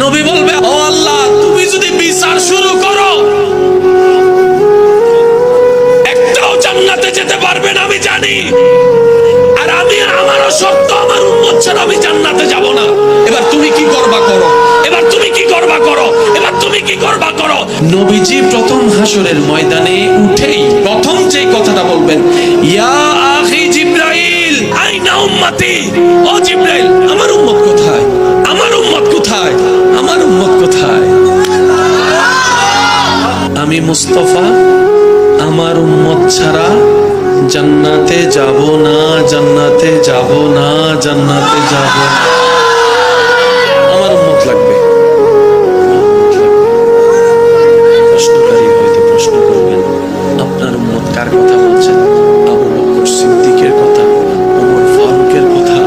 নবী বলবে, ও আল্লাহ, তুমি যদি বিচার শুরু করো, একটাও জান্নাতে যেতে পারবে না আমি জানি। আর আমি, আমারও শর্ত, আমার উম্মত ছাড়া আমি জান্নাতে যাব না। এবার তুমি কি করবা করো, এবার তুমি কি করবা করো, এবার তুমি কি করবা করো। নবীজি প্রথম হাসরের ময়দানে উঠেই প্রথম যে কথাটা বলবেন, ইয়া আখি জিবরাইল আইনা উম্মতি। ও জিবরাইল, আমার উম্মত কোথায়, আমার উম্মত কোথায়, আমার উম্মত কোথায়। আমি মুস্তাফা আমার উম্মত ছাড়া জান্নাতে যাব না, জান্নাতে যাব না, জান্নাতে যাব না। আমার উম্মত লাগবে। প্রশ্নকারী হয়তো প্রশ্ন করবেন, আপনার উম্মত কার কথা বলছেন? আবু বকর সিদ্দিকের কথা, ওমর ফারুকের কথা,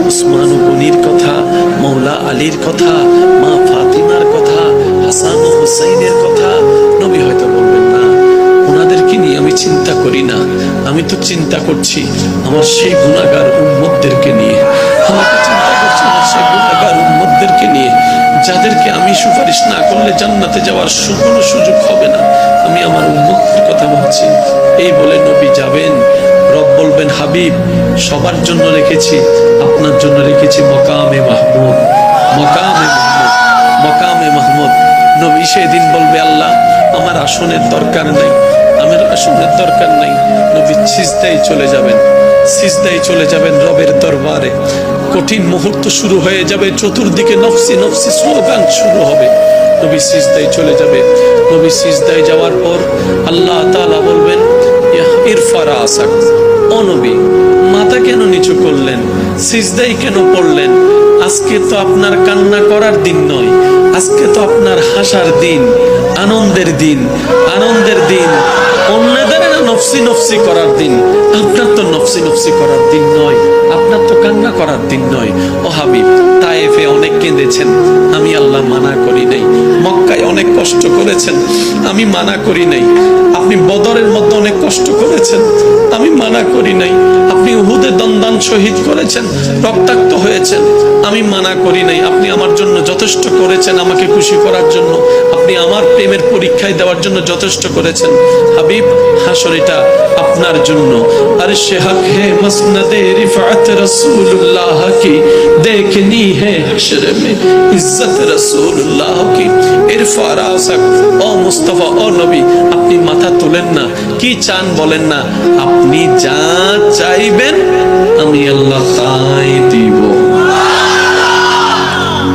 উসমান গনির কথা, মৌলা আলীর কথা, মা ফাতিমার কথা, হাসান ও হুসাইনের কথা। নবী হয়তো বলবেন, না, ওনাদেরকে নিয়ে আমি চিন্তা করি না, আমি তো চিন্তা করছি আমার সেই গুনাহগার উম্মতদেরকে নিয়ে। আমাকে চিন্তা করছি আমার সেই গুনাহগার উম্মতদেরকে নিয়ে, যাদেরকে আমি সুপারিশ না করলে জান্নাতে যাওয়ার কোনো সুযোগ হবে না। আমি আমার উম্মতের কথা ভাবছি। এই বলে নবী যাবেন। রব বলবেন, হাবিব, সবার জন্য রেখেছি, আপনার জন্য রেখেছি মকামে মাহমুদ, মকামে মাহমুদ, মকামে মাহমুদ। নবী সেদিন বলবে, আল্লাহ, আমার আসনের দরকার নাই, আমার আসনের দরকার নাই। নবী সিজদায় চলে যাবেন, সিজদায় চলে যাবেন রবের দরবারে। কঠিন মুহূর্ত শুরু হয়ে যাবে, চতুর্দিকে নফসি নফসি স্লোগান শুরু হবে। নবী সিজদায় চলে যাবে। নবী সিজদায় যাওয়ার পর আল্লাহ তাআলা বলবেন, ইরফা রাসাক। ও নবী, মাথা কেন নিচু করলেন, সিজদায় কেন পড়লেন? আজকে তো আপনার কান্না করার দিন নয়, আজকে তো আপনার হাসার দিন, আনন্দের দিন, আনন্দের দিন। অন্যদের না নফসি নফসি করার দিন, আপনার তো নফসি নফসি করার দিন নয়, আপনার তো কান্না করার দিন নয়। ও হাবিব, তায়েফে অনেক কেঁদেছেন, আমি আল্লাহ মানা করি নাই। মক্কায় অনেক কষ্ট করেছেন, আমি মানা করি নাই। আপনি বদরের মধ্যে অনেক কষ্ট করেছেন, আমি মানা করি নাই। আপনি উহুদে দন্দান শহীদ করেছেন, রক্তাক্ত হয়েছেন, আমি মানা করি নাই। আপনি আমার জন্য যথেষ্ট করেছেন, আমাকে খুশি করার জন্য, আপনি আমার প্রেমের পরীক্ষায় দেওয়ার জন্য যথেষ্ট করেছেন। হাবিব, হাসরিটা আপনার জন্য। আর সে হক হে মসনদে রিফাত রাসূলুল্লাহ কি, দেখনি হে হাশর মে ইজ্জত রাসূলুল্লাহ কি। ইরফা রাসাক। ও মুস্তাফা, ও নবী, আপনি মাথা তুলেন না, কি চান বলেন না, আপনি যা চাইবেন আমি আল্লাহ তাই দিব।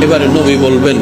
এবারে নবী বলবেন,